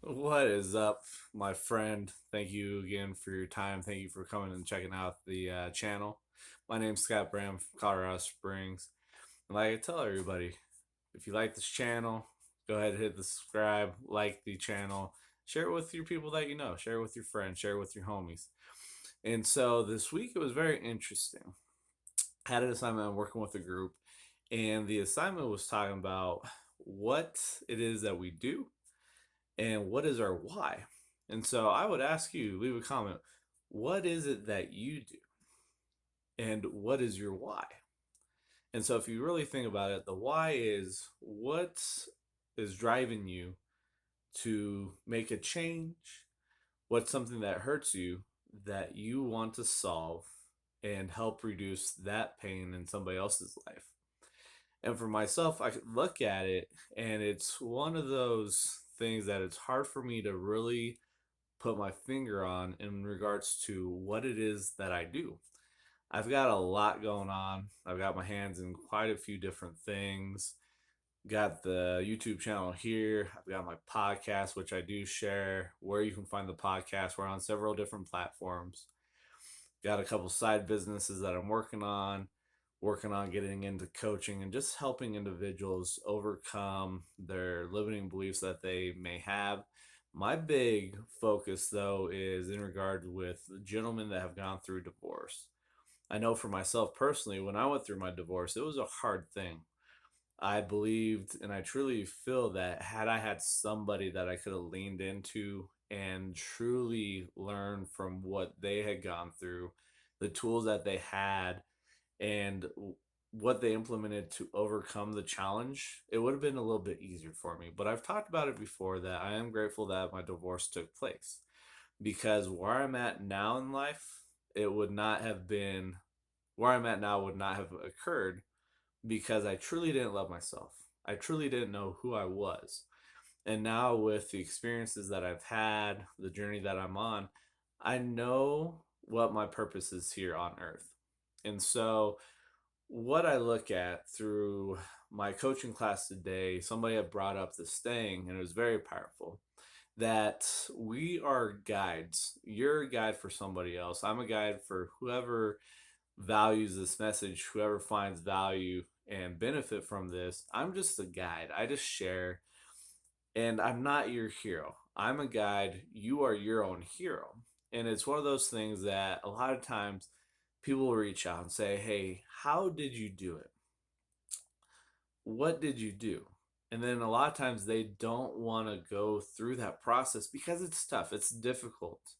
What is up, my friend? Thank you again for your time. Thank you for coming and checking out the channel. My name's Scott Brandt from Colorado Springs. And like I tell everybody, if you like this channel, go ahead and hit the subscribe, like the channel, share it with your people that you know, share it with your friends, share it with your homies. And so this week it was very interesting. I had an assignment, I'm working with a group, and the assignment was talking about what it is that we do and what is our why. And so I would ask you, leave a comment, what is it that you do and what is your why? And so if you really think about it, the why is what is driving you to make a change, what's something that hurts you that you want to solve and help reduce that pain in somebody else's life. And for myself, I look at it and it's one of those things that it's hard for me to really put my finger on in regards to what it is that I do. I've got a lot going on. I've got my hands in quite a few different things. Got the YouTube channel here. I've got my podcast, which I do share where you can find the podcast. We're on several different platforms. Got a couple side businesses that I'm working on getting into coaching and just helping individuals overcome their limiting beliefs that they may have. My big focus, though, is in regard with gentlemen that have gone through divorce. I know for myself personally, when I went through my divorce, it was a hard thing. I believed and I truly feel that had I had somebody that I could have leaned into and truly learned from what they had gone through, the tools that they had, and what they implemented to overcome the challenge, it would have been a little bit easier for me. But I've talked about it before that I am grateful that my divorce took place because where I'm at now in life, it would not have been where I'm at now would not have occurred because I truly didn't love myself. I truly didn't know who I was. And now, with the experiences that I've had, the journey that I'm on, I know what my purpose is here on earth. And so, what I look at through my coaching class today, somebody had brought up this thing, and it was very powerful that we are guides. You're a guide for somebody else. I'm a guide for whoever values this message, whoever finds value and benefit from this. I'm just a guide. I just share, and I'm not your hero. I'm a guide. You are your own hero. And it's one of those things that a lot of times people will reach out and say, "Hey, how did you do it? What did you do?" And then a lot of times they don't want to go through that process because it's tough, it's difficult.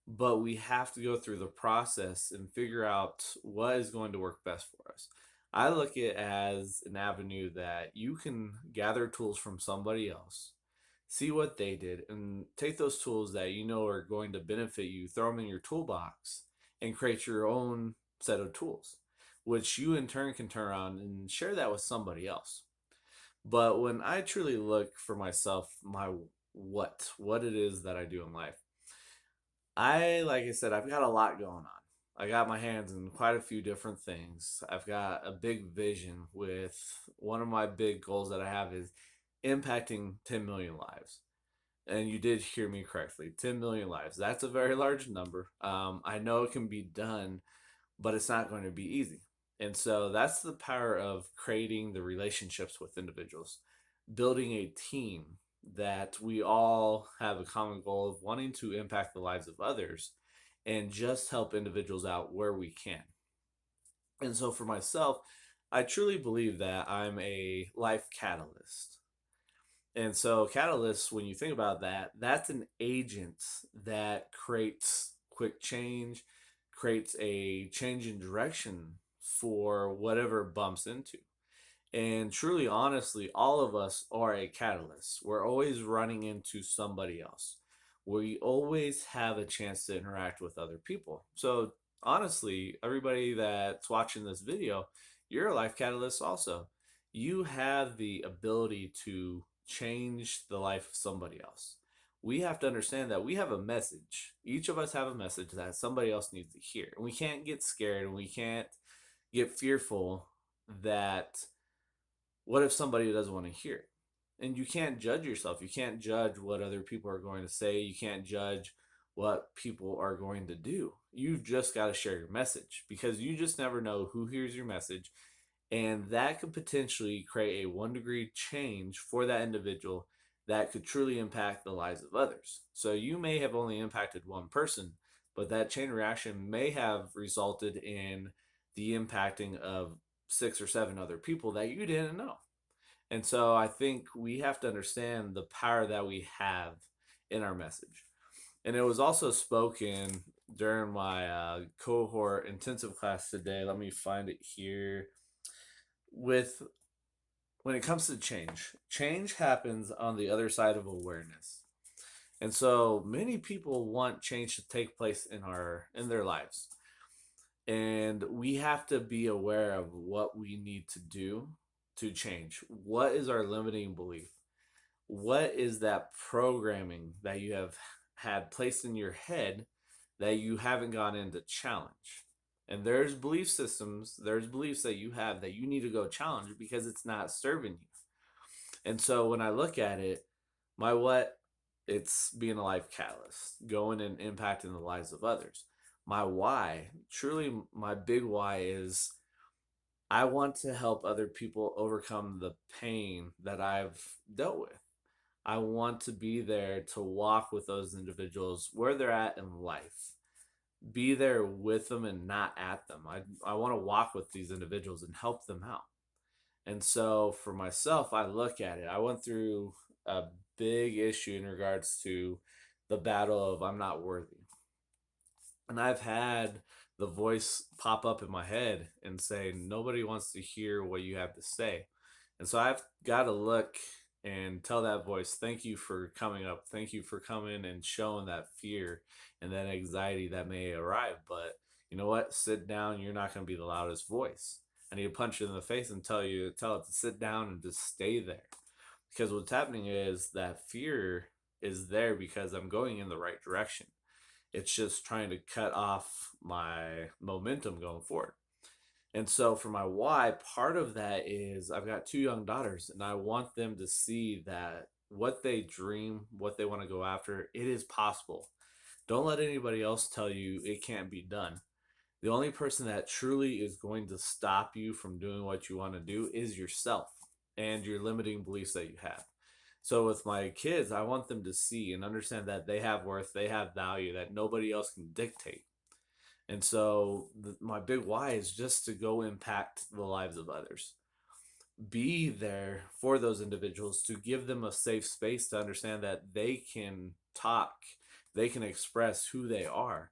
But we have to go through the process and figure out what is going to work best for us. I look at it as an avenue that you can gather tools from somebody else, see what they did, and take those tools that you know are going to benefit you, throw them in your toolbox, and create your own set of tools, which you in turn can turn around and share that with somebody else. But when I truly look for myself, my what it is that I do in life, like I said, I've got a lot going on. I got my hands in quite a few different things. I've got a big vision with one of my big goals that I have is impacting 10 million lives. And you did hear me correctly, 10 million lives. That's a very large number. I know it can be done, but it's not going to be easy. And so that's the power of creating the relationships with individuals, building a team that we all have a common goal of wanting to impact the lives of others and just help individuals out where we can. And so for myself, I truly believe that I'm a life catalyst. And so, catalyst, when you think about that, that's an agent that creates quick change, creates a change in direction for whatever it bumps into. And truly, honestly, all of us are a catalyst. We're always running into somebody else. We always have a chance to interact with other people. So, honestly, everybody that's watching this video, you're a life catalyst also. You have the ability to change the life of somebody else. We have to understand that we have a message. Each of us have a message that somebody else needs to hear. And we can't get scared and we can't get fearful that what if somebody doesn't want to hear it? And you can't judge yourself. You can't judge what other people are going to say. You can't judge what people are going to do. You just got to share your message, because you just never know who hears your message. And that could potentially create a 1 degree change for that individual that could truly impact the lives of others. So you may have only impacted one person, but that chain reaction may have resulted in the impacting of 6 or 7 other people that you didn't know. And so I think we have to understand the power that we have in our message. And it was also spoken during my cohort intensive class today. Let me find it here. With When it comes to change, change happens on the other side of awareness. And so many people want change to take place in their lives. And we have to be aware of what we need to do to change. What is our limiting belief? What is that programming that you have had placed in your head that you haven't gone in to challenge? And there's belief systems, there's beliefs that you have that you need to go challenge because it's not serving you. And so when I look at it, my what, it's being a life catalyst, going and impacting the lives of others. My why, truly my big why, is I want to help other people overcome the pain that I've dealt with. I want to be there to walk with those individuals where they're at in life. Be there with them and not at them. I want to walk with these individuals and help them out. And so for myself, I look at it. I went through a big issue in regards to the battle of I'm not worthy. And I've had the voice pop up in my head and say, nobody wants to hear what you have to say. And so I've got to look and tell that voice, thank you for coming up. Thank you for coming and showing that fear and that anxiety that may arrive. But you know what? Sit down. You're not going to be the loudest voice. I need to punch it in the face and tell it to sit down and just stay there. Because what's happening is that fear is there because I'm going in the right direction. It's just trying to cut off my momentum going forward. And so for my why, part of that is I've got 2 young daughters, and I want them to see that what they dream, what they want to go after, it is possible. Don't let anybody else tell you it can't be done. The only person that truly is going to stop you from doing what you want to do is yourself and your limiting beliefs that you have. So with my kids, I want them to see and understand that they have worth, they have value, that nobody else can dictate. And so my big why is just to go impact the lives of others. Be there for those individuals, to give them a safe space to understand that they can talk, they can express who they are,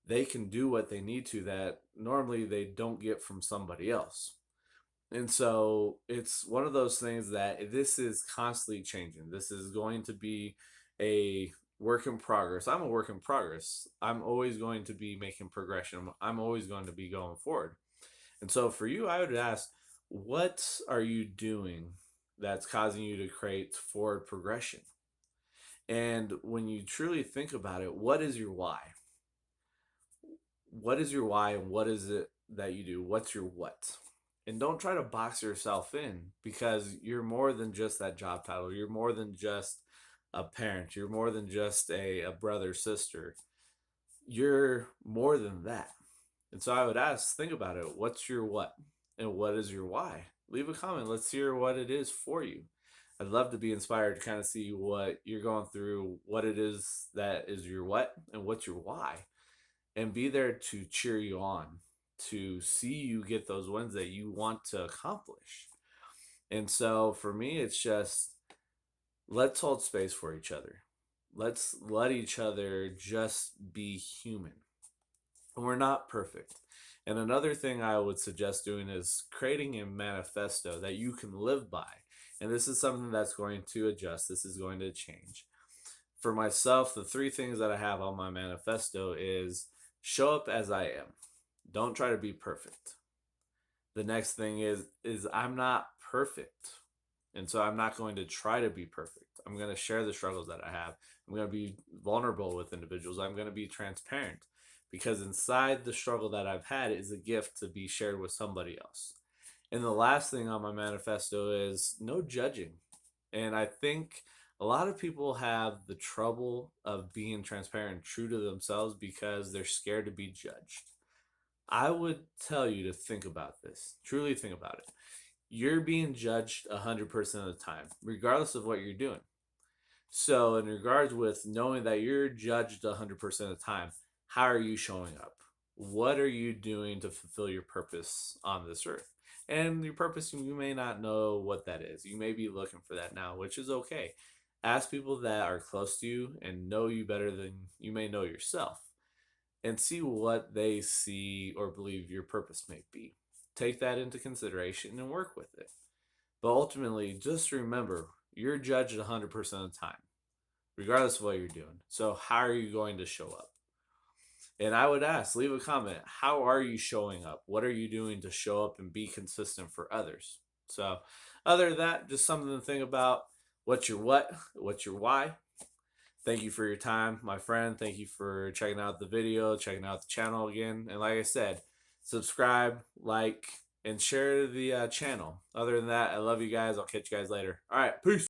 they can do what they need to that normally they don't get from somebody else. And so it's one of those things that this is constantly changing. This is going to be a work in progress. I'm a work in progress. I'm always going to be making progression. I'm always going to be going forward. And so for you, I would ask, what are you doing that's causing you to create forward progression? And when you truly think about it, what is your why? What is your why, and what is it that you do? What's your what? And don't try to box yourself in, because you're more than just that job title. You're more than just a parent. You're more than just a brother, sister. You're more than that. And so I would ask, think about it. What's your what? And what is your why? Leave a comment. Let's hear what it is for you. I'd love to be inspired to kind of see what you're going through, what it is that is your what, and what's your why. And be there to cheer you on, to see you get those wins that you want to accomplish. And so for me, it's just, let's hold space for each other. Let's let each other just be human. We're not perfect. And another thing I would suggest doing is creating a manifesto that you can live by. And this is something that's going to adjust. This is going to change. For myself, the 3 things that I have on my manifesto is show up as I am. Don't try to be perfect. The next thing is I'm not perfect. And so I'm not going to try to be perfect. I'm going to share the struggles that I have. I'm going to be vulnerable with individuals. I'm going to be transparent, because inside the struggle that I've had is a gift to be shared with somebody else. And the last thing on my manifesto is no judging. And I think a lot of people have the trouble of being transparent and true to themselves because they're scared to be judged. I would tell you to think about this. Truly think about it. You're being judged 100% of the time, regardless of what you're doing. So, in regards with knowing that you're judged 100% of the time, how are you showing up? What are you doing to fulfill your purpose on this earth? And your purpose, you may not know what that is. You may be looking for that now, which is okay. Ask people that are close to you and know you better than you may know yourself, and see what they see or believe your purpose may be. Take that into consideration and work with it. But ultimately, just remember you're judged 100% of the time, regardless of what you're doing. So, how are you going to show up? And I would ask, leave a comment. How are you showing up? What are you doing to show up and be consistent for others? So, other than that, just something to think about. What's your what? What's your why? Thank you for your time, my friend. Thank you for checking out the video, checking out the channel again. And like I said, subscribe, like, and share the channel. Other than that, I love you guys. I'll catch you guys later. All right, peace.